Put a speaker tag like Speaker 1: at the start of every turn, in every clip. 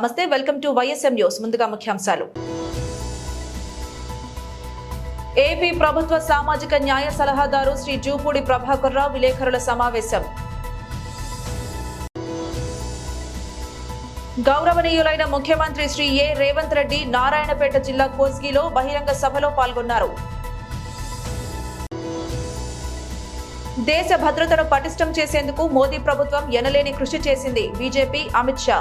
Speaker 1: నమస్తే, welcome to YSM news. ముందుగా ముఖ్యాంశాలు. ఏపీ ప్రభుత్వ సామాజిక న్యాయ సలహాదారు శ్రీ జూపూడి ప్రభాకర్ రావు విలేకరుల సమావేశం. గౌరవనీయులైన ముఖ్యమంత్రి శ్రీ ఏ రేవంత్ రెడ్డి నారాయణపేట జిల్లా కోస్గిలో బహిరంగ సభలో పాల్గొన్నారు. దేశ భద్రతను పటిష్టం చేసేందుకు మోదీ ప్రభుత్వం ఎనలేని కృషి చేసింది బీజేపీ అమిత్ షా.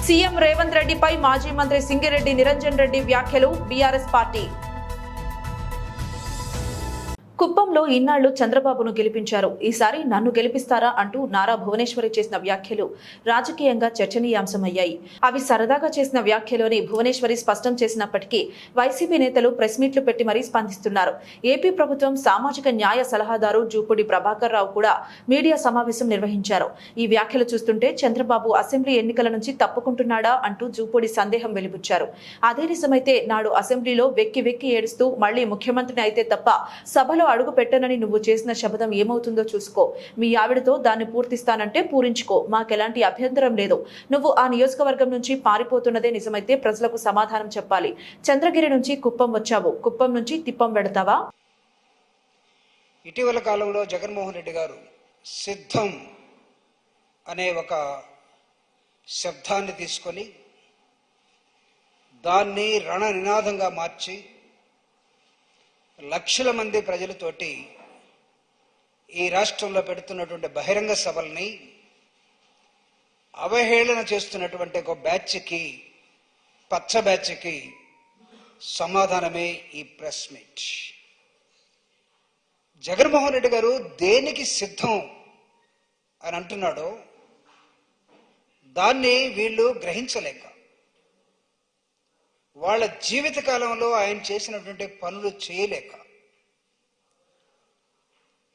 Speaker 1: సీఎం రేవంత్ రెడ్డిపై మాజీ మంత్రి సింగిరెడ్డి నిరంజన్ రెడ్డి వ్యాఖ్యలు బీఆర్ఎస్ పార్టీ. కుప్పంలో ఇన్నాళ్లు చంద్రబాబును గెలిపించారు, ఈసారి నన్ను గెలిపిస్తారా అంటూ నారా భువనేశ్వరి చేసిన వ్యాఖ్యలు రాజకీయంగా చర్చనీయాంశమయ్యాయి. అవి సరదాగా చేసిన వ్యాఖ్యలోని భువనేశ్వరి స్పష్టం చేసినప్పటికీ వైసీపీ నేతలు ప్రెస్ మీట్లు పెట్టి మరీ స్పందిస్తున్నారు. ఏపీ ప్రభుత్వం సామాజిక న్యాయ సలహాదారు జూపూడి ప్రభాకర్ రావు కూడా మీడియా సమావేశం నిర్వహించారు. ఈ వ్యాఖ్యలు చూస్తుంటే చంద్రబాబు అసెంబ్లీ ఎన్నికల నుంచి తప్పుకుంటున్నాడా అంటూ జూపూడి సందేహం వెలిబుచ్చారు. అదే నిజమైతే నాడు అసెంబ్లీలో వెక్కి వెక్కి ఏడుస్తూ మళ్లీ ముఖ్యమంత్రిని అయితే తప్ప సభలో అడుగు పెట్టనని నువ్వు చేసిన శపథం ఏమవుతుందో చూసుకో, మీ ఆవిడతో దాన్ని పూర్తిస్తానంటే పూరించుకో, మాకెలాంటి అభ్యంతరం లేదు. నువ్వు ఆ నియోజకవర్గం నుంచి పారిపోతున్నదే నిజమైతే ప్రజలకు సమాధానం చెప్పాలి. చంద్రగిరి నుంచి కుప్పం వచ్చావు, కుప్పం నుంచి తిప్పం వెడతావా?
Speaker 2: ఇటీవల కాలంలో జగన్మోహన్ రెడ్డి గారు సిద్ధం అనే ఒక శబ్దాన్ని తీసుకొని దాన్ని రణ నినాదంగా మార్చి లక్షల మంది ప్రజలతోటి ఈ రాష్ట్రంలో పెడుతున్నటువంటి బహిరంగ సభల్ని అవహేళన చేస్తున్నటువంటి ఒక బ్యాచ్కి, పచ్చ బ్యాచ్కి సమాధానమే ఈ ప్రెస్ మీట్. జగన్మోహన్ రెడ్డి గారు దేనికి సిద్ధం అని అంటున్నాడో దాన్ని వీళ్ళు గ్రహించలేక వాళ్ళ జీవిత కాలంలో ఆయన చేసినటువంటి పనులు చేయలేక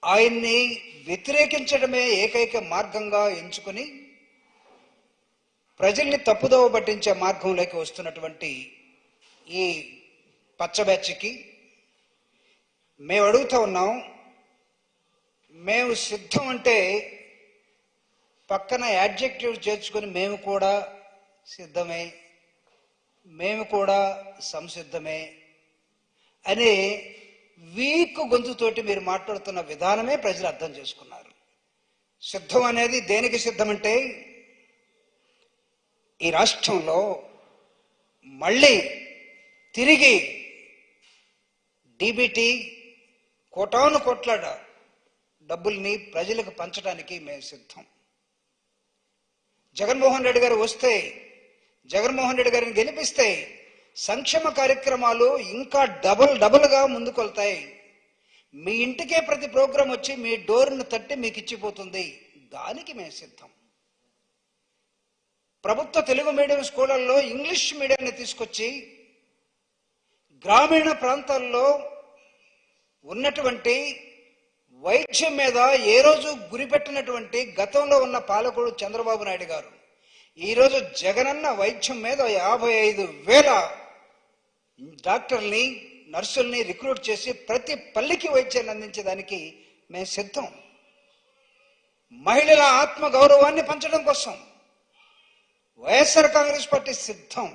Speaker 2: ఆయన్ని వ్యతిరేకించడమే ఏకైక మార్గంగా ఎంచుకుని ప్రజల్ని తప్పుదోవ పట్టించే మార్గంలోకి వస్తున్నటువంటి ఈ పచ్చ బ్యాచ్కి మేము అడుగుతా ఉన్నాం, మేము సిద్ధం అంటే పక్కన యాడ్జెక్టివ్ చేర్చుకొని మేము కూడా సిద్ధమే, మేము కూడా సంసిద్ధమే అనే వీక్ గొంతుతోటి మీరు మాట్లాడుతున్న విధానమే ప్రజలు అర్థం చేసుకున్నారు. సిద్ధం అనేది దేనికి సిద్ధమంటే ఈ రాష్ట్రంలో మళ్ళీ తిరిగి డీబీటీ కోటాను కోట్ల డబ్బుల్ని ప్రజలకు పంచడానికి మేము సిద్ధం. జగన్మోహన్ రెడ్డి గారు వస్తే, జగన్మోహన్ రెడ్డి గారిని గెలిపిస్తే సంక్షేమ కార్యక్రమాలు ఇంకా డబుల్గా ముందుకెళ్తాయి. మీ ఇంటికే ప్రతి ప్రోగ్రాం వచ్చి మీ డోర్ను తట్టి మీకు ఇచ్చిపోతుంది. దానికి మేము సిద్ధం. ప్రభుత్వ తెలుగు మీడియం స్కూళ్ళల్లో ఇంగ్లీష్ మీడియాన్ని తీసుకొచ్చి గ్రామీణ ప్రాంతాల్లో ఉన్నటువంటి వైద్యం మీద ఏ రోజు గురిపెట్టినటువంటి గతంలో ఉన్న పాలకుడు చంద్రబాబు నాయుడు గారు ఈరోజు జగనన్న వైద్యం మీద 55,000 డాక్టర్ని, నర్సుల్ని రిక్రూట్ చేసి ప్రతి పల్లికి వైద్యాన్ని అందించేదానికి మేము సిద్ధం. మహిళల ఆత్మ గౌరవాన్ని పంచడం కోసం వైఎస్ఆర్ కాంగ్రెస్ పార్టీ సిద్ధం.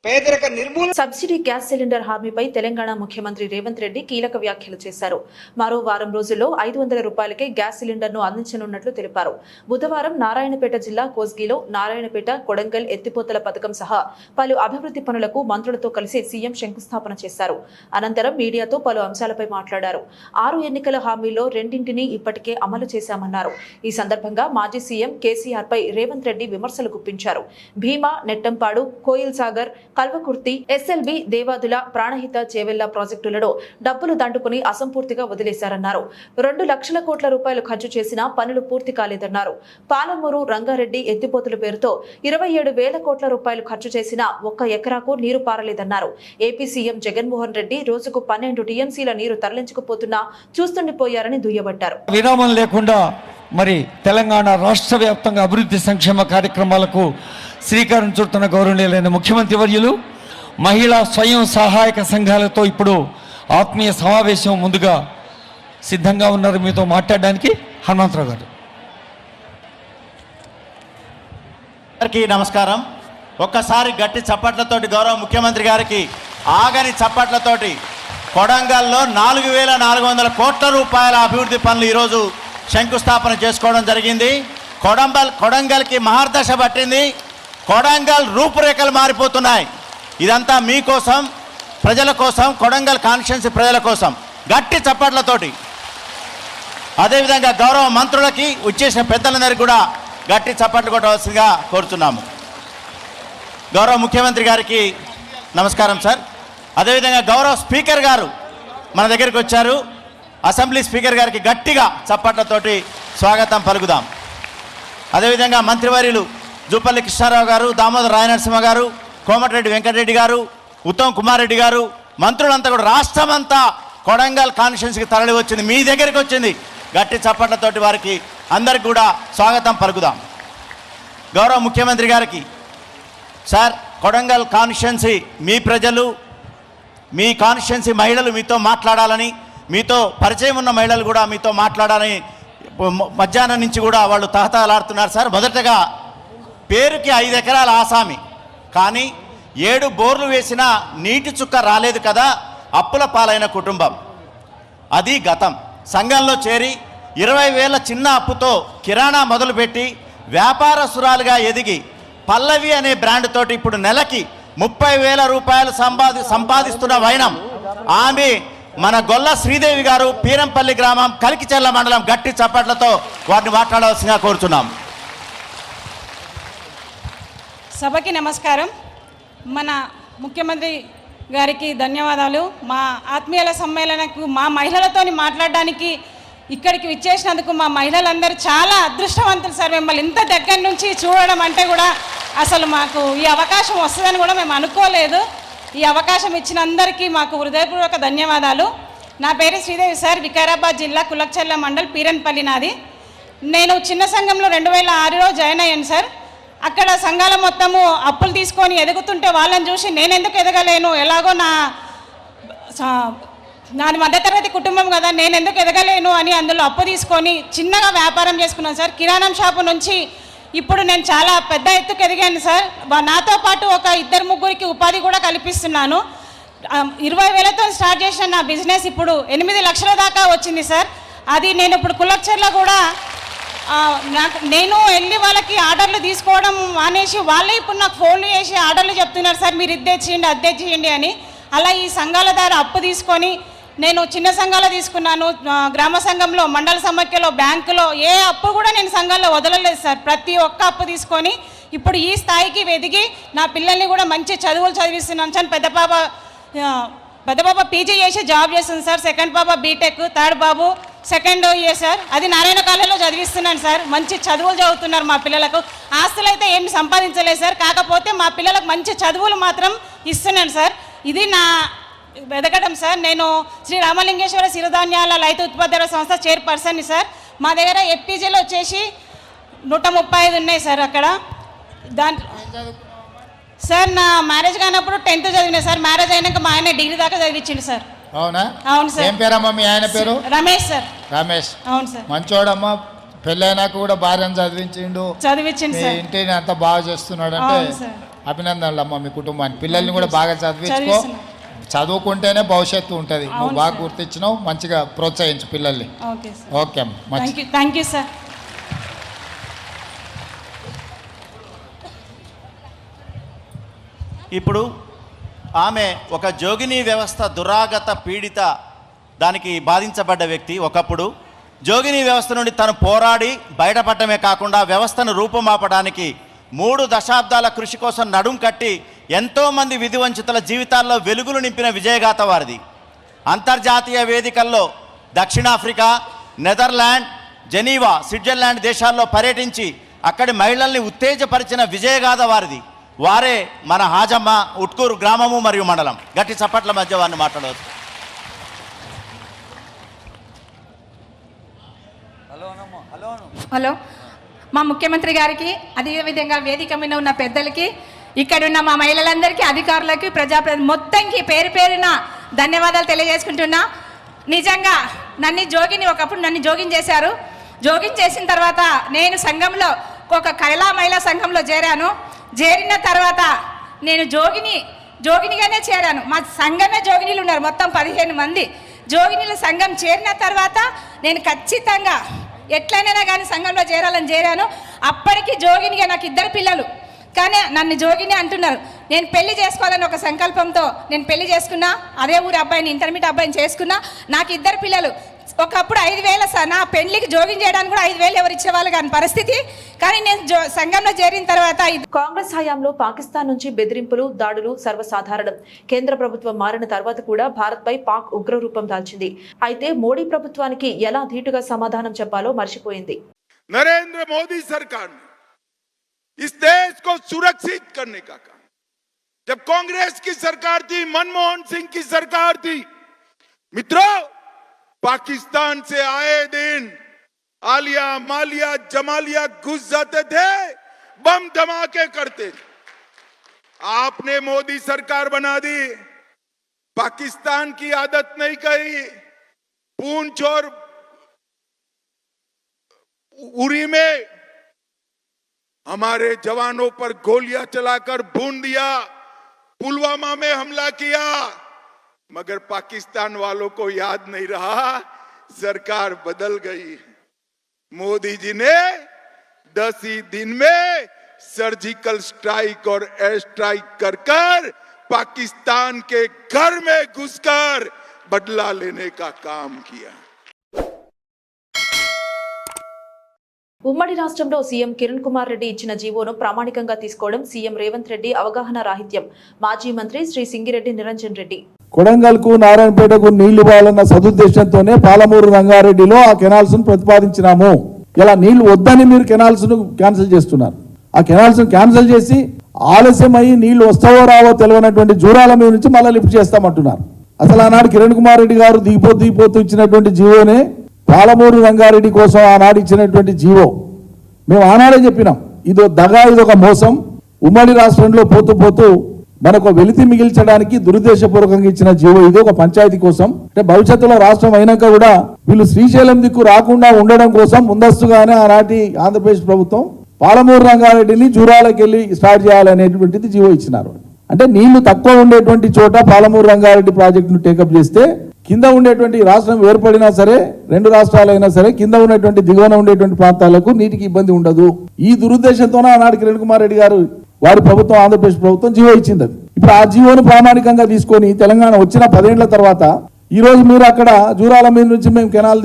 Speaker 2: పేదరిక నిర్మూలన.
Speaker 1: సబ్సిడీ గ్యాస్ సిలిండర్ హామీపై తెలంగాణ ముఖ్యమంత్రి రేవంత్ రెడ్డి కీలక వ్యాఖ్యలు చేశారు. మరో వారం రోజుల్లో 500 రూపాయలకే గ్యాస్ సిలిండర్ ను అందించనున్నట్లు తెలిపారు. బుధవారం నారాయణపేట జిల్లా కోస్గిలో నారాయణపేట, కొడంగల్ ఎత్తిపోతల పథకం సహా పలు అభివృద్ధి పనులకు మంత్రులతో కలిసి సీఎం శంకుస్థాపన చేశారు. అనంతరం మీడియాతో పలు అంశాలపై మాట్లాడారు. 6 ఎన్నికల హామీల్లో 2ంటిని ఇప్పటికే అమలు చేశామన్నారు. ఈ సందర్భంగా మాజీ సీఎం కేసీఆర్ పై రేవంత్ రెడ్డి విమర్శలు గుప్పించారు. భీమా, నెట్టంపాడు, కోయిల్ సాగర్, కల్వకుర్తి, ఎస్ఎల్బి, దేవాదుల, ప్రాణహిత, చేవెళ్ల ప్రాజెక్టులలో డబ్బులు దండుకుని అసంపూర్తిగా వదిలేశారన్నారు. 2 లక్షల కోట్ల రూపాయలు ఖర్చు చేసినా పనులు పూర్తి కాలేదన్నారు. పాలమూరు, రంగారెడ్డి ఎత్తిపోతుల పేరుతో 27,000 కోట్ల రూపాయలు ఖర్చు చేసినా 1 ఎకరాకు నీరు పారలేదన్నారు. ఏపీ సీఎం జగన్మోహన్ రెడ్డి రోజుకు 12 టీఎంసీల నీరు తరలించకపోతున్నా చూస్తుండిపోయారని దుయ్యబట్టారు.
Speaker 3: విరామం లేకుండా మరి తెలంగాణ రాష్ట్ర వ్యాప్తంగా అభివృద్ధి సంక్షేమ కార్యక్రమాలకు శ్రీకారం చుడుతున్న గౌరవనీయులైన ముఖ్యమంత్రి వర్యులు మహిళా స్వయం సహాయక సంఘాలతో ఇప్పుడు ఆత్మీయ సమావేశం ముందుగా సిద్ధంగా ఉన్నారు మీతో మాట్లాడడానికి. హనుమంతరావు గారు.
Speaker 4: అందరికీ నమస్కారం. ఒక్కసారి గట్టి చప్పట్లతోటి గౌరవ ముఖ్యమంత్రి గారికి ఆగని చప్పట్లతోటి కొడంగల్లో 4,400 కోట్ల రూపాయల అభివృద్ధి పనులు ఈరోజు శంకుస్థాపన చేసుకోవడం జరిగింది. కొడంగల్కి మహర్దశ పట్టింది. కొడంగల్ రూపురేఖలు మారిపోతున్నాయి. ఇదంతా మీకోసం, ప్రజల కోసం, కొడంగల్ కాన్స్టిట్యున్సీ ప్రజల కోసం గట్టి చప్పట్లతోటి. అదేవిధంగా గౌరవ మంత్రులకి వచ్చేసిన పెద్దలందరికీ కూడా గట్టి చప్పట్లు కొట్టవలసిందిగా కోరుతున్నాము. గౌరవ ముఖ్యమంత్రి గారికి నమస్కారం సార్. అదేవిధంగా గౌరవ స్పీకర్ గారు మన దగ్గరికి వచ్చారు. అసెంబ్లీ స్పీకర్ గారికి గట్టిగా చప్పట్లతోటి స్వాగతం పలుకుదాం. అదేవిధంగా మంత్రివర్యులు జూపల్లి కృష్ణారావు గారు, దామోదర రాయనరసింహ గారు, కోమటిరెడ్డి వెంకటరెడ్డి గారు, ఉత్తమ్ కుమార్ రెడ్డి గారు, మంత్రులంతా కూడా రాష్ట్రమంతా కొడంగల్ కాన్స్టిట్యున్సీకి తరలి వచ్చింది, మీ దగ్గరికి వచ్చింది. గట్టి చప్పట్లతోటి వారికి అందరికి కూడా స్వాగతం పలుకుదాం. గౌరవ ముఖ్యమంత్రి గారికి సార్, కొడంగల్ కాన్స్టిట్యున్సీ మీ ప్రజలు, మీ కాన్స్టిట్యున్సీ మహిళలు మీతో మాట్లాడాలని, మీతో పరిచయం ఉన్న మహిళలు కూడా మీతో మాట్లాడాలని మధ్యాహ్నం నుంచి కూడా వాళ్ళు తహతహలాడుతున్నారు సార్. మొదటగా పేరుకి 5 ఎకరాల ఆసామి, కానీ 7 బోర్లు వేసినా నీటి చుక్క రాలేదు కదా, అప్పుల పాలైన కుటుంబం. అది గతం. సంఘంలో చేరి 20,000 చిన్న అప్పుతో కిరాణా మొదలుపెట్టి వ్యాపారస్తురాలుగా ఎదిగి పల్లవి అనే బ్రాండ్ తోటి ఇప్పుడు నెలకి 30,000 రూపాయలు సంపాదిస్తున్న వైనం ఆమె మన గొల్ల శ్రీదేవి గారు, పీరంపల్లి గ్రామం, కలికిచెర్ల మండలం. గట్టి చప్పట్లతో వారిని మాట్లాడవలసిందిగా కోరుతున్నాం.
Speaker 5: సభకి నమస్కారం. మన ముఖ్యమంత్రి గారికి ధన్యవాదాలు. మా ఆత్మీయుల సమ్మేళనకు మా మహిళలతో మాట్లాడడానికి ఇక్కడికి విచ్చేసినందుకు మా మహిళలందరూ చాలా అదృష్టవంతులు సార్. మిమ్మల్ని ఇంత దగ్గర నుంచి చూడడం అంటే కూడా అసలు మాకు ఈ అవకాశం వస్తుందని కూడా మేము అనుకోలేదు. ఈ అవకాశం ఇచ్చిన అందరికీ మాకు హృదయపూర్వక ధన్యవాదాలు. నా పేరు శ్రీదేవి సార్, వికారాబాద్ జిల్లా కులక్చెర్ల మండల్, పీరన్పల్లి నాది. నేను చిన్న సంఘంలో 2006లో జాయిన్ అయ్యాను సార్. అక్కడ సంఘాల మొత్తము అప్పులు తీసుకొని ఎదుగుతుంటే వాళ్ళని చూసి నేను ఎందుకు ఎదగలేను, ఎలాగో నాది మధ్యతరగతి కుటుంబం కదా, నేను ఎందుకు ఎదగలేను అని అందులో అప్పు తీసుకొని చిన్నగా వ్యాపారం చేసుకున్నాను సార్. కిరాణం షాపు నుంచి ఇప్పుడు నేను చాలా పెద్ద ఎత్తుకు ఎదిగాను సార్. నాతో పాటు ఒక 2-3 ఉపాధి కూడా కల్పిస్తున్నాను. 20,000తో స్టార్ట్ చేసిన నా బిజినెస్ ఇప్పుడు 8 లక్షల దాకా వచ్చింది సార్. అది నేను ఇప్పుడు కులక్చెర్ల కూడా నేను వెళ్ళి వాళ్ళకి ఆర్డర్లు తీసుకోవడం మానేసి వాళ్ళే ఇప్పుడు నాకు ఫోన్లు చేసి ఆర్డర్లు చెప్తున్నారు సార్, మీరు ఇద్దే చేయండి అద్దే చేయండి అని. అలా ఈ సంఘాల ద్వారా అప్పు తీసుకొని నేను చిన్న సంఘాలు తీసుకున్నాను, గ్రామ సంఘంలో, మండల సమాఖ్యలో, బ్యాంకులో ఏ అప్పు కూడా నేను సంఘాల్లో వదలలేదు సార్. ప్రతి ఒక్క అప్పు తీసుకొని ఇప్పుడు ఈ స్థాయికి ఎదిగి నా పిల్లల్ని కూడా మంచి చదువులు చదివిస్తున్నాను సార్. పెద్ద పాప పీజీ చేసి జాబ్ చేస్తుంది సార్. సెకండ్ పాప బీటెక్, థర్డ్ బాబు సెకండ్ ఇయర్ సార్. అది నారాయణ కాలేజీలో చదివిస్తున్నాను సార్. మంచి చదువులు చదువుతున్నారు మా పిల్లలకు. ఆస్తులు అయితే ఏమి సంపాదించలేదు సార్, కాకపోతే మా పిల్లలకు మంచి చదువులు మాత్రం ఇస్తున్నాను సార్. ఇది నా ఎదగడం సార్. నేను శ్రీ రామలింగేశ్వర సిరిధాన్యాల రైతు ఉత్పత్తుల సంస్థ చైర్పర్సన్ని సార్. మా దగ్గర ఎఫ్పీజీలో వచ్చేసి 135 ఉన్నాయి సార్. అక్కడ సార్ నా మ్యారేజ్ కానప్పుడు 10th చదివినా సార్. మ్యారేజ్ అయినాక మా ఆయన డిగ్రీ దాకా చదివించిండు సార్.
Speaker 6: అవునా?
Speaker 5: అవును సార్.
Speaker 6: ఏం పేరమ్మా మీ ఆయన పేరు?
Speaker 5: రమేష్ సార్.
Speaker 6: రమేష్.
Speaker 5: అవును సార్.
Speaker 6: మంచోడమ్మా, పెళ్ళైనాక కూడా భార్యను చదివించిండు సార్. ఇంటిని అంతా బాగా చేస్తున్నాడు అంటే అభినందనలు అమ్మా మీ కుటుంబానికి. పిల్లల్ని కూడా బాగా చదివించుకో, చదువుకుంటేనే భవిష్యత్తు ఉంటుంది. నువ్వు బాగా గుర్తించినావు, మంచిగా ప్రోత్సహించు పిల్లల్ని. ఓకే అమ్మా,
Speaker 5: థ్యాంక్ యూ సార్.
Speaker 4: ఇప్పుడు ఆమె ఒక జోగిని వ్యవస్థ దురాగత పీడిత దానికి బాధించబడ్డ వ్యక్తి. ఒకప్పుడు జోగిని వ్యవస్థ నుండి తను పోరాడి బయటపడటమే కాకుండా వ్యవస్థను రూపుమాపడానికి 3 దశాబ్దాల కృషి కోసం నడుం కట్టి ఎంతోమంది విధివంచితుల జీవితాల్లో వెలుగులు నింపిన విజయగాథ వారిది. అంతర్జాతీయ వేదికల్లో దక్షిణాఫ్రికా, నెదర్లాండ్, జెనీవా, స్విట్జర్లాండ్ దేశాల్లో పర్యటించి అక్కడి మహిళల్ని ఉత్తేజపరిచిన విజయగాథ వారిది. వారే మన హాజమ్మ, ఉట్కూరు గ్రామము మరియు మండలం. గట్టి చప్పట్ల మధ్య వారిని మాట్లాడవచ్చు.
Speaker 7: హలో. మా ముఖ్యమంత్రి గారికి, అదేవిధంగా వేదిక మీద ఉన్న పెద్దలకి, ఇక్కడున్న మా మహిళలందరికీ, అధికారులకి, మొత్తంకి పేరు పేరున ధన్యవాదాలు తెలియజేసుకుంటున్నా. నిజంగా ఒకప్పుడు నన్ను జోగిన్ చేశారు. జోగిన్ చేసిన తర్వాత నేను సంఘంలో ఒక కైలా మహిళా సంఘంలో చేరాను. చేరిన తర్వాత నేను జోగినిగానే చేరాను. మా సంఘమే జోగినీలు ఉన్నారు, మొత్తం 15 మంది జోగినీల సంఘం. చేరిన తర్వాత నేను ఖచ్చితంగా ఎట్లయినా కానీ సంఘంలో చేరాలని చేరాను. అప్పటికి జోగినిగా నాకు 2 పిల్లలు, కానీ నన్ను జోగిని అంటున్నారు. నేను పెళ్లి చేసుకోవాలని ఒక సంకల్పంతో నేను పెళ్లి చేసుకున్నా. అదే ఊరి అబ్బాయిని, ఇంటర్మీడియట్ అబ్బాయిని చేసుకున్నా. నాకు 2 పిల్లలు. ఒకప్పుడు 5,000 సార్, నా పెళ్లికి జోగిన్ చేయడానికి కూడా 5,000 ఎవరు ఇచ్చేవాళ్ళు కాని పరిస్థితి. కానీ నేను సంఘంలో చేరిన తర్వాత
Speaker 1: కాంగ్రెస్ హయాంలో పాకిస్తాన్ నుంచి బెదిరింపులు, దాడులు సర్వసాధారణం. కేంద్ర ప్రభుత్వం మారిన తర్వాత కూడా భారత్ పై పాక్ ఉగ్రరూపం దాల్చింది. అయితే మోడీ ప్రభుత్వానికి ఎలా ధీటుగా సమాధానం చెప్పాలో మర్చిపోయింది.
Speaker 8: नरेंद्र मोदी सरकार ने इस देश को सुरक्षित करने का काम, जब कांग्रेस की सरकार थी, मनमोहन सिंह की सरकार थी, मित्रों, पाकिस्तान से आए दिन आलिया, मालिया, जमालिया घुस जाते थे, बम धमाके करते थे. आपने मोदी सरकार बना दी, पाकिस्तान की आदत नहीं कही. पूंछ और उरी में हमारे जवानों पर गोलियां चलाकर भून दिया, पुलवामा में हमला किया, मगर पाकिस्तान वालों को याद नहीं रहा. सरकार बदल गई. मोदी जी ने 10 ही दिन में सर्जिकल स्ट्राइक और एयर स्ट्राइक कर पाकिस्तान के घर में घुसकर बदला लेने का काम किया.
Speaker 1: ఉమ్మడి రాష్ట్రంలో సీఎం కిరణ్ కుమార్ రెడ్డి ఇచ్చిన జీవోను ప్రామాణికంగా తీసుకోవడం సీఎం రేవంత్ రెడ్డి అవగాహన రాహిత్యం. మాజీ మంత్రి శ్రీ సింగిరెడ్డి నిరంజన్ రెడ్డి.
Speaker 9: కొడంగల్కు, నారాయణపేటకు నీళ్లు ఇవ్వాలన్న సదుద్దేశంతోనే పాలమూరు రంగారెడ్డిలో ఆ కెనాల్స్ ను ప్రతిపాదించినాము. ఇలా నీళ్లు వద్దని మీరు కెనాల్స్ ను క్యాన్సిల్ చేస్తున్నారు. ఆ కెనాల్స్ ను క్యాన్సిల్ చేసి ఆలస్యమై నీళ్లు వస్తావో రావో తెలియనటువంటి జూరాల మీద నుంచి మళ్ళీ లిఫ్ట్ చేస్తామంటున్నారు. అసలు ఆనాడు కిరణ్ కుమార్ రెడ్డి గారు దిగిపోతూ ఇచ్చినటువంటి జీవోనే పాలమూరు రంగారెడ్డి కోసం ఆనాడు ఇచ్చినటువంటి జీవో. మేము ఆనాడే చెప్పినాం, ఇదో దగా, ఇదొక మోసం. ఉమ్మడి రాష్ట్రంలో పోతూ మనకు వెలితి మిగిల్చడానికి దురుద్దేశపూర్వకంగా ఇచ్చిన జీవో ఇది. ఒక పంచాయతీ కోసం, అంటే భవిష్యత్తులో రాష్ట్రం అయినాక కూడా వీళ్ళు శ్రీశైలం దిక్కు రాకుండా ఉండడం కోసం ముందస్తుగానే ఆనాటి ఆంధ్రప్రదేశ్ ప్రభుత్వం పాలమూరు రంగారెడ్డిని జూరాలకు వెళ్ళి స్టార్ట్ చేయాలనేటువంటిది జీవో ఇచ్చినారు. అంటే నీళ్లు తక్కువ ఉండేటువంటి చోట పాలమూరు రంగారెడ్డి ప్రాజెక్టును టేకప్ చేస్తే కింద ఉండేటువంటి రాష్ట్రం ఏర్పడినా సరే, 2 రాష్ట్రాలైనా సరే, కింద ఉన్నటువంటి దిగువన ఉండేటువంటి ప్రాంతాలకు నీటికి ఇబ్బంది ఉండదు. ఈ దురుద్దేశంతోనే ఆనాడు కిరణ్ కుమార్ రెడ్డి గారు వారి ప్రభుత్వం, ఆంధ్రప్రదేశ్ ప్రభుత్వం జీవో ఇచ్చింది. ఇప్పుడు ఆ జీవోను ప్రామాణికంగా తీసుకొని తెలంగాణ వచ్చిన 10 ఏళ్ల తర్వాత ఈ రోజు మీరు అక్కడ జూరాల మీద నుంచి మేము కెనాల్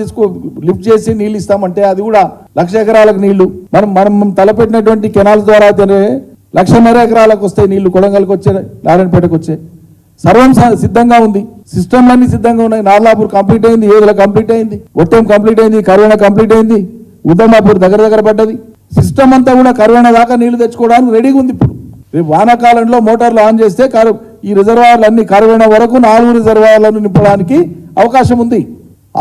Speaker 9: లిఫ్ట్ చేసి నీళ్ళు ఇస్తామంటే అది కూడా 1,00,000 ఎకరాలకు నీళ్లు. మనం తలపెట్టినటువంటి కెనాల్స్ ద్వారా 1,50,000 ఎకరాలకు వస్తాయి నీళ్లు. కొడంగల్కి వచ్చే, నారాయణపేటకు వచ్చే సర్వం సిద్ధంగా ఉంది. సిస్టమ్లన్నీ సిద్ధంగా ఉన్నాయి. నార్లాపూర్ కంప్లీట్ అయింది, ఏదుల కంప్లీట్ అయింది, ఒట్టెం కంప్లీట్ అయింది, కర్వేణ కంప్లీట్ అయింది, ఉద్దమాపూర్ దగ్గర పడ్డది. సిస్టమ్ అంతా కూడా కర్వేణ దాకా నీళ్లు తెచ్చుకోవడానికి రెడీగా ఉంది. ఇప్పుడు రేపు వానాకాలంలో మోటార్లు ఆన్ చేస్తే ఈ రిజర్వాయర్లు అన్ని కర్వేణ వరకు 4 రిజర్వాయర్లను నింపడానికి అవకాశం ఉంది.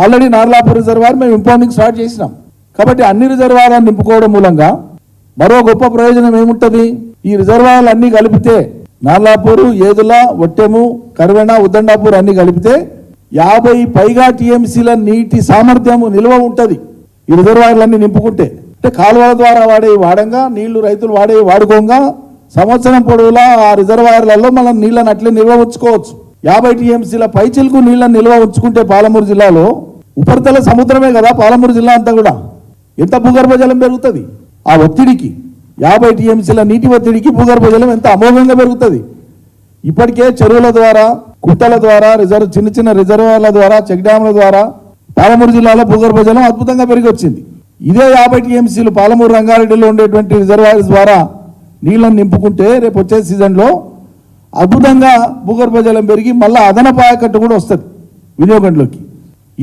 Speaker 9: ఆల్రెడీ నార్లాపూర్ రిజర్వాయర్ మేము ఇంపౌండింగ్ స్టార్ట్ చేసినాం. కాబట్టి అన్ని రిజర్వాయర్లను నింపుకోవడం మూలంగా మరో గొప్ప ప్రయోజనం ఏముంటుంది? ఈ రిజర్వాయర్లు అన్ని కలిపితే నార్లాపూరు, ఏదుల, ఒట్టెము, కర్వేణ, ఉద్దండాపూర్ అన్ని కలిపితే 50 పైగా టీఎంసీల నీటి సామర్థ్యము నిల్వ ఉంటుంది ఈ రిజర్వాయర్లన్నీ నింపుకుంటే. అంటే కాలువల ద్వారా వాడంగా నీళ్లు రైతులు వాడుకోగా సంవత్సరం పొడవులా ఆ రిజర్వాయర్లలో మనం నీళ్ళని అట్లే నిల్వ ఉంచుకోవచ్చు. 50 టీఎంసీల పైచిలకు నీళ్ళని నిల్వ ఉంచుకుంటే పాలమూరు జిల్లాలో ఉపరితల సముద్రమే కదా పాలమూరు జిల్లా అంతా కూడా, ఎంత భూగర్భ జలం పెరుగుతుంది ఆ ఒత్తిడికి. 50 టీఎంసీల నీటి ఒత్తిడికి భూగర్భ జలం ఎంత అమోఘంగా పెరుగుతుంది. ఇప్పటికే చెరువుల ద్వారా, కుట్టల ద్వారా, చిన్న రిజర్వాయర్ల ద్వారా, చెక్ డ్యాముల ద్వారా పాలమూరు జిల్లాలో భూగర్భ జలం అద్భుతంగా పెరిగి వచ్చింది. ఇదే 50 టీఎంసీలు పాలమూరు రంగారెడ్డిలో ఉండేటువంటి రిజర్వాయర్స్ ద్వారా నీళ్లను నింపుకుంటే రేపు వచ్చే సీజన్లో అద్భుతంగా భూగర్భ జలం పెరిగి మళ్ళీ అదనపు ఆయకట్టు కూడా వస్తుంది వినియోగంలోకి.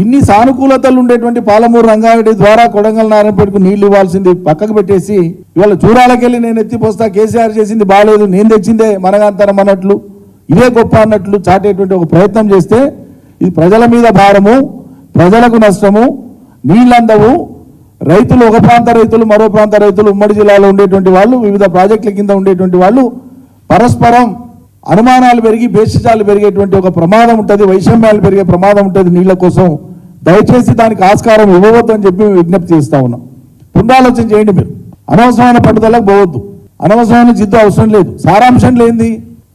Speaker 9: ఇన్ని సానుకూలతలు ఉండేటువంటి పాలమూరు రంగారెడ్డి ద్వారా కొడంగల్, నారాయణపేటకు నీళ్లు ఇవ్వాల్సింది పక్కకు పెట్టేసి ఇవాళ చూరాలకెళ్ళి నేను ఎత్తిపోస్తా, కేసీఆర్ చేసింది బాగాలేదు, నేను తెచ్చిందే మనగాంతరం అన్నట్లు, ఇదే గొప్ప అన్నట్లు చాటేటువంటి ఒక ప్రయత్నం చేస్తే ఇది ప్రజల మీద భారము, ప్రజలకు నష్టము, నీళ్ళందవు. రైతులు, ఒక ప్రాంత రైతులు, మరో ప్రాంత రైతులు, ఉమ్మడి జిల్లాలో ఉండేటువంటి వాళ్ళు, వివిధ ప్రాజెక్టుల కింద ఉండేటువంటి వాళ్ళు పరస్పరం అనుమానాలు పెరిగి భేషజాలు పెరిగేటువంటి ఒక ప్రమాదం ఉంటుంది, వైషమ్యాలు పెరిగే ప్రమాదం ఉంటుంది నీళ్ల కోసం దయచేసి దానికి ఆస్కారం ఇవ్వవద్దని చెప్పి విజ్ఞప్తి చేస్తా ఉన్నాం. పునరాలోచన చేయండి. మీరు అనవసరమైన పట్టుదలకు పోవద్దు, అనవసరమైన జిద్దు అవసరం లేదు. సారాంశం లేనిది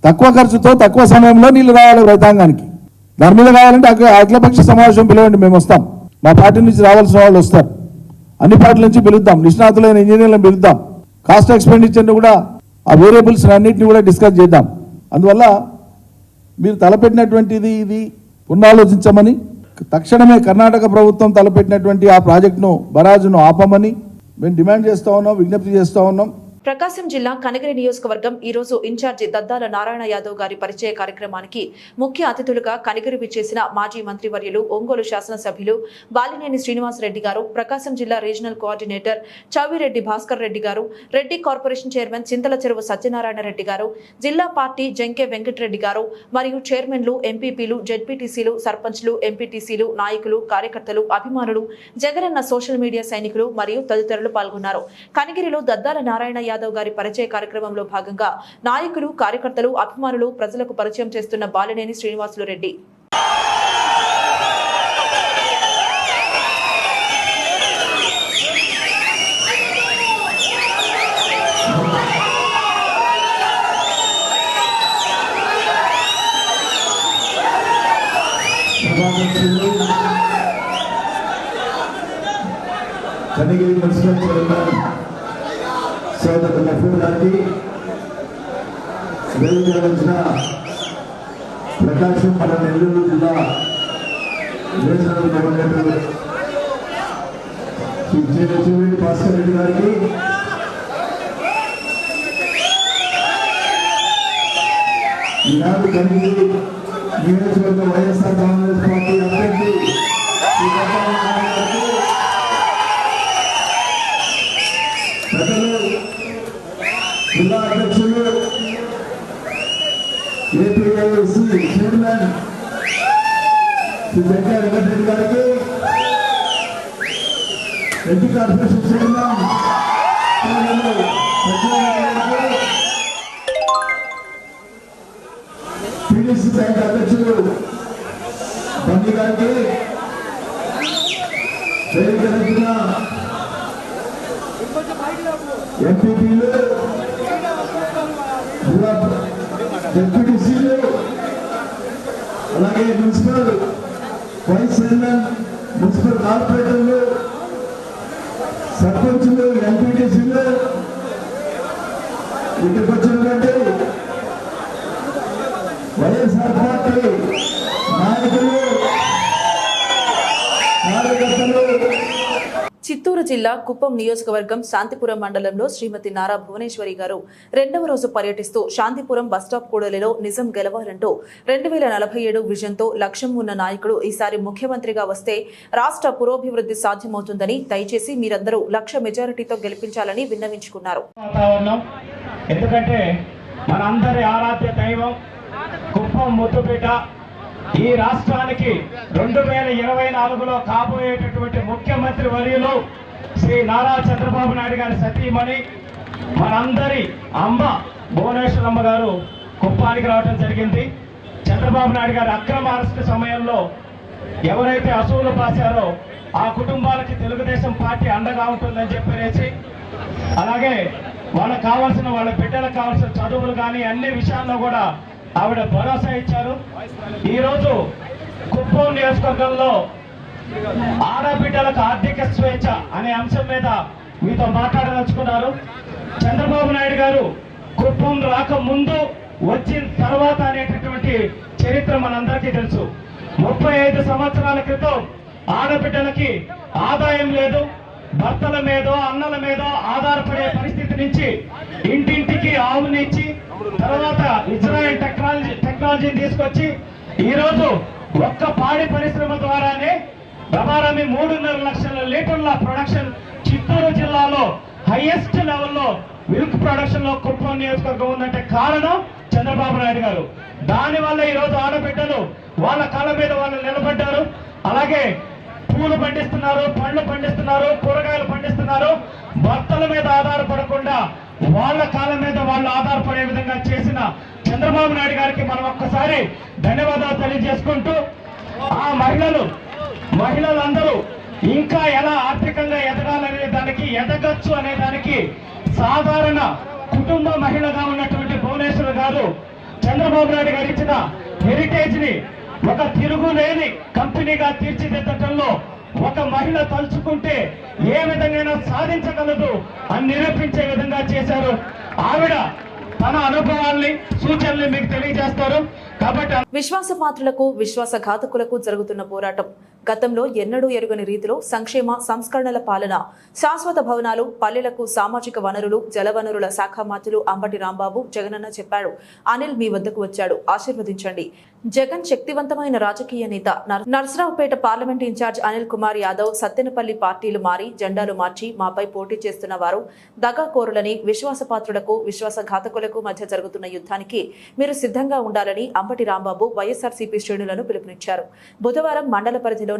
Speaker 9: తక్కువ ఖర్చుతో తక్కువ సమయంలో నీళ్లు రావాలి రైతాంగానికి. దాని మీద కావాలంటే అఖిలపక్ష సమావేశం పిలవండి, మేము వస్తాం. మా పార్టీ నుంచి రావాల్సిన వాళ్ళు వస్తారు. అన్ని పార్టీల నుంచి పిలుద్దాం, నిష్ణాతులైన ఇంజనీర్లను పిలుద్దాం. కాస్ట్ ఎక్స్పెండిచర్ని కూడా ఆ వేరియబుల్స్ అన్నింటినీ కూడా డిస్కస్ చేద్దాం. అందువల్ల మీరు తలపెట్టినటువంటిది ఇది పునరాలోచించమని, తక్షణమే కర్ణాటక ప్రభుత్వం తలపెట్టినటువంటి ఆ ప్రాజెక్టును బరాజును ఆపమని మేము డిమాండ్ చేస్తూ ఉన్నాం, విజ్ఞప్తి చేస్తూ ఉన్నాం.
Speaker 1: ప్రకాశం జిల్లా కనగిరి నియోజకవర్గం ఈ రోజు ఇన్ఛార్జి దద్దాల నారాయణ యాదవ్ గారి పరిచయ కార్యక్రమానికి ముఖ్య అతిథులుగా కనగిరి విచ్చేసిన మాజీ మంత్రివర్యులు ఒంగోలు శాసనసభ్యులు బాలినేని శ్రీనివాసరెడ్డి గారు, ప్రకాశం జిల్లా రీజనల్ కోఆర్డినేటర్ చౌవిరెడ్డి భాస్కర్ రెడ్డి గారు, రెడ్డి కార్పొరేషన్ చైర్మన్ చింతల చెరువు సత్యనారాయణ రెడ్డి గారు, జిల్లా పార్టీ జంకే వెంకటరెడ్డి గారు మరియు చైర్మన్లు, ఎంపీపీలు, జెడ్పీటీసీలు, సర్పంచ్లు, ఎంపీటీసీలు, నాయకులు, కార్యకర్తలు, అభిమానులు, జగనన్న సోషల్ మీడియా సైనికులు మరియు తదితరులు పాల్గొన్నారు. కనగిరిలో దద్దాల నారాయణ యాదవ్ గారి పరిచయ కార్యక్రమంలో భాగంగా నాయకులు, కార్యకర్తలు, అభిమానులు, ప్రజలకు పరిచయం చేస్తున్న బాలినేని శ్రీనివాసులు రెడ్డి.
Speaker 10: కనగిరి మున్సిపల్ చైర్మన్ సోదరు లక్ష్మణ్ గారికి, వేదికరించిన ప్రకాశం మన నెల్లూరు జిల్లా రీజనల్ కోఆర్డినేటర్ శ్రీ చౌవిరెడ్డి భాస్కర్ రెడ్డి గారికి, ఈనాడు కనగిరి నియోజకవర్గ వైఎస్ఆర్ కాంగ్రెస్ పార్టీ అభ్యర్థి శ్రీ దద్దాల నారాయణ గారికి, జిల్లా అధ్యక్షులు, ఏపీఐసి చైర్మన్ శ్రీ జంకే వెంకటరెడ్డి గారికి, Reddy corporation chairman TDC bank అధ్యక్షులు బండి గారికి, వేదికరించిన ఎంపీపీలు, డిప్యూటీసీలు, అలాగే మున్సిపల్ వైస్ చైర్మన్, మున్సిపల్ కార్పొరేటర్లు, సర్పంచులు, ఎంపీటీసీలు, ఇక్కడికి వచ్చినటువంటి వైఎస్ఆర్ పార్టీ నాయకులు, కార్యకర్తలు.
Speaker 1: చిత్తూరు జిల్లా కుప్పం నియోజకవర్గం శాంతిపురం మండలంలో శ్రీమతి నారా భువనేశ్వరి గారు 2వ రోజు పర్యటిస్తూ శాంతిపురం బస్టాప్ కూడలిలో నిజం గెలవాలంటూ 2047 విజన్తో లక్ష్యం ఉన్న నాయకుడు ఈసారి ముఖ్యమంత్రిగా వస్తే రాష్ట్ర పురోభివృద్ధి సాధ్యమవుతుందని, దయచేసి మీరందరూ లక్ష మెజారిటీతో గెలిపించాలని విన్నవించుకున్నారు.
Speaker 11: ఎందుకంటే మనందరి ఆరాధ్య దైవం కుప్పం ముద్దుబిడ్డ, ఈ రాష్ట్రానికి 2024లో కాబోయేటటువంటి ముఖ్యమంత్రి వర్యులు శ్రీ నారా చంద్రబాబు నాయుడు గారి సతీమణి, మనందరి అమ్మ భువనేశ్వరమ్మ గారు కుప్పానికి రావడం జరిగింది. చంద్రబాబు నాయుడు గారి అక్రమ అరెస్టు సమయంలో ఎవరైతే అసూలు పాశారో ఆ కుటుంబాలకి తెలుగుదేశం పార్టీ అండగా ఉంటుందని చెప్పేసి, అలాగే వాళ్ళకి కావాల్సిన వాళ్ళ బిడ్డలకు కావాల్సిన చదువులు కానీ అన్ని విషయాల్లో కూడా ఆవిడ భరోసా ఇచ్చారు. ఈరోజు కుప్పం నియోజకవర్గంలో ఆడబిడ్డలకు ఆర్థిక స్వేచ్ఛ అనే అంశం మీద మీతో మాట్లాడదలుచుకున్నారు. చంద్రబాబు నాయుడు గారు కుప్పం రాకముందు, వచ్చిన తర్వాత అనేటటువంటి చరిత్ర మనందరికీ తెలుసు. 35 సంవత్సరాల క్రితం ఆడబిడ్డలకి ఆదాయం లేదు, భర్తల మీదో అన్నల మీదో ఆధారపడే పరిస్థితి నుంచి ఇంటింటికి ఆవునిచ్చి, తర్వాత ఇజ్రాయెల్ టెక్నాలజీని తీసుకొచ్చి ఈరోజు ఒక్క పాడి పరిశ్రమ ద్వారానే రమారమి 3.5 లక్షల లీటర్ల ప్రొడక్షన్ చిత్తూరు జిల్లాలో హైయెస్ట్ లెవెల్లో మిల్క్ ప్రొడక్షన్ లో కుప్పం నియోజకవర్గం ఉందంటే కారణం చంద్రబాబు నాయుడు గారు. దానివల్ల ఈరోజు ఆడబిడ్డలు వాళ్ళ కాళ్ళ మీద వాళ్ళు నిలబడ్డారు. అలాగే పూలు పండిస్తున్నారు, పండ్లు పండిస్తున్నారు, కూరగాయలు పండిస్తున్నారు. భర్తల మీద ఆధారపడకుండా వాళ్ళ కాళ్ళ మీద వాళ్ళు ఆధారపడే విధంగా చేసిన చంద్రబాబు నాయుడు గారికి మనం ఒక్కసారి ధన్యవాదాలు తెలియజేసుకుంటూ, ఆ మహిళలు మహిళలందరూ ఇంకా ఎలా ఆర్థికంగా ఎదగాలనే దానికి, ఎదగచ్చు అనే దానికి సాధారణ కుటుంబ మహిళగా ఉన్నటువంటి భువనేశ్వర్ గారు చంద్రబాబు నాయుడు గారు ఇచ్చిన హెరిటేజ్ ని ఒక తిరుగులేని కంపెనీగా తీర్చిదిద్దటంలో ఒక మహిళ తలుచుకుంటే ఏ విధంగా సాధించగలదు అని నిరూపించే విధంగా చేశారు. ఆవిడ తన అనుభవాల్ని, సూచనల్ని మీకు తెలియజేస్తారు. కాబట్టి
Speaker 1: విశ్వాసపాత్రులకు, విశ్వాసఘాతకులకు జరుగుతున్న పోరాటం గతంలో ఎన్నడూ ఎరుగని రీతిలో సంక్షేమ సంస్కరణల పాలన, శాశ్వత భవనాలు, పల్లెలకు సామాజిక వనరులు, జలవనరుల శాఖ మంత్రులు అంబటి రాంబాబు జగనన్న చెప్పాడు. అనిల్ మీ వద్దకు వచ్చాడు, ఆశీర్వదించండి. జగన్ శక్తివంతమైన రాజకీయ నేత. నర్సరావుపేట పార్లమెంట్ ఇన్ఛార్జ్ అనిల్ కుమార్ యాదవ్ సత్తెనపల్లి పార్టీలు మారి జెండాలు మార్చి మాపై పోటీ చేస్తున్న వారు దగాకోరులని, విశ్వాసపాత్రులకు, విశ్వాసఘాతకులకు మధ్య జరుగుతున్న యుద్ధానికి మీరు సిద్ధంగా ఉండాలని అంబటి రాంబాబు వైఎస్ఆర్సీపీ శ్రేణులను పిలుపునిచ్చారు. బుధవారం మండల పరిధిలోని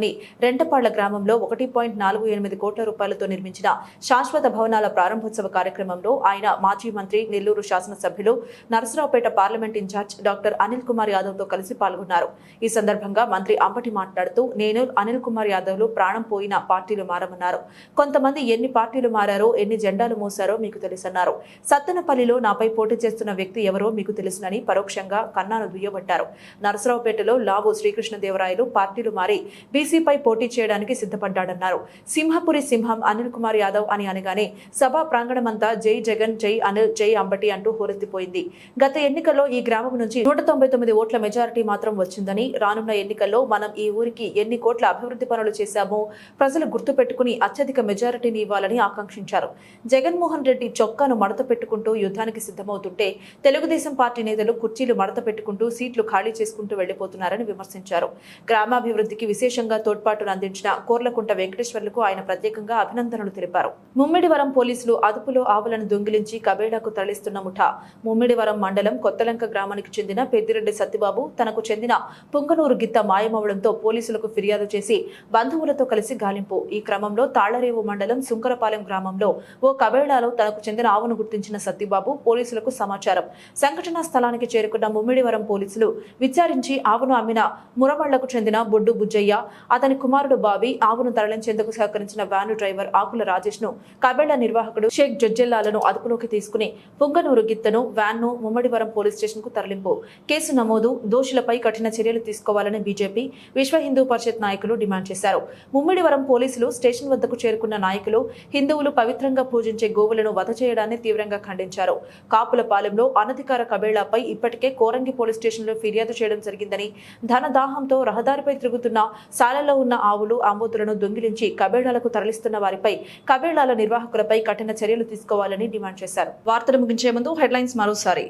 Speaker 1: రెంటపాళ్ల గ్రామంలో 1.48 కోట్ల రూపాయలతో నిర్మించిన శాశ్వత భవనాల ప్రారంభోత్సవ కార్యక్రమంలో ఆయన మాజీ మంత్రి, నెల్లూరు శాసనసభ్యులు, Narasaraopet parliament in-charge doctor Anil Kumar Yadav తో కలిసి పాల్గొన్నారు. ఈ సందర్భంగా మంత్రి అంబటి మాట్లాడుతూ, నేను అనిల్ కుమార్ యాదవ్లు ప్రాణం పోయిన పార్టీలు మారమన్నారు. కొంతమంది ఎన్ని పార్టీలు మారారో, ఎన్ని జెండాలు మోసారో మీకు తెలుసన్నారు. సత్తెనపల్లిలో నాపై పోటీ చేస్తున్న వ్యక్తి ఎవరో మీకు తెలుసునని పరోక్షంగా కన్నాను దుయ్యబట్టారు. నర్సరావుపేటలో లావు శ్రీకృష్ణదేవరాయలు పార్టీలు మారి బీసీపై పోటీ చేయడానికి సిద్ధపడ్డాడన్నారు. సింహపురి సింహం అనిల్ కుమార్ యాదవ్ అని అనగానే సభా ప్రాంగణమంతా జై జగన్, జై అనిల్, జై అంబటి అంటూ హోరెత్తిపోయింది. గత ఎన్నికల్లో ఈ గ్రామం నుంచి 199 ఓట్ల మెజారిటీ మాత్రం వచ్చిందని, రానున్న ఎన్నికల్లో మనం ఈ ఊరికి ఎన్ని కోట్ల అభివృద్ధి పనులు చేశామో ప్రజలు గుర్తుపెట్టుకుని అత్యధిక మెజారిటీని ఇవ్వాలని ఆకాంక్షించారు. జగన్మోహన్ రెడ్డి చొక్కాను మడత పెట్టుకుంటూ యుద్ధానికి సిద్ధమవుతుంటే తెలుగుదేశం పార్టీ నేతలు కుర్చీలు మడత పెట్టుకుంటూ సీట్లు ఖాళీ చేసుకుంటూ వెళ్లిపోతున్నారని విమర్శించారు. గ్రామాభివృద్ధికి విశేషంగా తోడ్పాటును అందించిన కోర్లకుంట వెంకటేశ్వర్లకు ఆయన ప్రత్యేకంగా అభినందనలు తెలిపారు. ముమ్మిడివరం పోలీసులు అదుపులో ఆవులను దొంగిలించి కబేళాకు తరలిస్తున్న ముఠా. ముమ్మిడివరం మండలం కొత్తలంక గ్రామానికి చెందిన పెద్దిరెడ్డి సత్యబాబు తనకు చెందిన పుంగనూరు గిత్త మాయమవడంతో పోలీసులకు ఫిర్యాదు చేసి బంధువులతో కలిసి గాలింపు. ఈ క్రమంలో తాళ్లరేవు మండలం సుంకరపాలెం గ్రామంలో ఓ కబేళాలో తనకు చెందిన ఆవును గుర్తించిన సత్యబాబు పోలీసులకు సమాచారం. సంఘటనా స్థలానికి చేరుకున్న ముమ్మిడివరం పోలీసులు విచారించి ఆవును అమ్మిన మురమళ్లకు చెందిన బొడ్డు బుజ్జయ్య, అతని కుమారుడు బాబీ, ఆవును తరలించేందుకు సహకరించిన వ్యాను డ్రైవర్ ఆకుల రాజేష్ ను, కబేళా నిర్వాహకుడు షేక్ జొజ్జెల్లాలను అదుపులోకి తీసుకుని పుంగనూరు గిత్తను, వ్యాన్ను ముమ్మడివరం పోలీస్ స్టేషన్ కు తరలింపు. కేసు నమోదు, దోషులపై కఠిన చర్యలు తీసుకోవాలని బీజేపీ, విశ్వ హిందూ పరిషత్ నాయకులు డిమాండ్ చేశారు. ముమ్మిడివరం పోలీసులు స్టేషన్ వద్దకు చేరుకున్న నాయకులు హిందువులు పవిత్రంగా పూజించే గోవులను వధ చేయడాన్ని తీవ్రంగా ఖండించారు. కాపులపాలెంలో అనధికార కబేళాపై ఇప్పటికే కోరంగి పోలీస్ స్టేషన్లో ఫిర్యాదు చేయడం జరిగిందని, ధనదాహంతో రహదారిపై తిరుగుతున్న శాలలో ఉన్న ఆవులు, ఆంబోతులను దొంగిలించి కబేళాలకు తరలిస్తున్న వారిపై, కబేళాల నిర్వాహకులపై కఠిన చర్యలు తీసుకోవాలని డిమాండ్ చేశారు. వార్తలు ముగించే ముందు హెడ్లైన్స్ మరోసారి.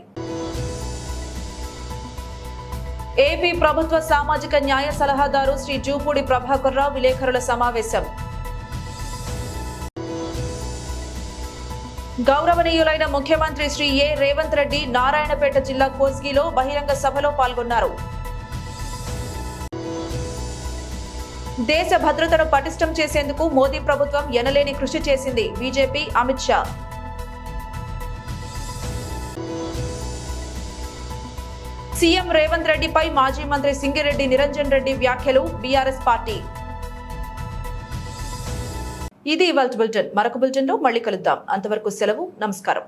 Speaker 1: ఏపీ ప్రభుత్వ సామాజిక న్యాయ సలహాదారు శ్రీ జూపూడి ప్రభాకర్ రావు విలేకరుల సమావేశం. గౌరవనీయులైన ముఖ్యమంత్రి శ్రీ ఏ రేవంత్ రెడ్డి నారాయణపేట జిల్లా కోస్గిలో బహిరంగ సభలో పాల్గొన్నారు. దేశ భద్రతను పటిష్టం చేసేందుకు మోదీ ప్రభుత్వం ఎనలేని కృషి చేసింది. బీజేపీ అమిత్ షా. సీఎం రేవంత్ రెడ్డిపై మాజీ మంత్రి సింగిరెడ్డి నిరంజన్ రెడ్డి వ్యాఖ్యలు. BRS party. ఇది ఇవాల్టి బులెటిన్. మరొక బులెటిన్లో మళ్ళీ కలుద్దాం. అంతవరకు సెలవు. నమస్కారం.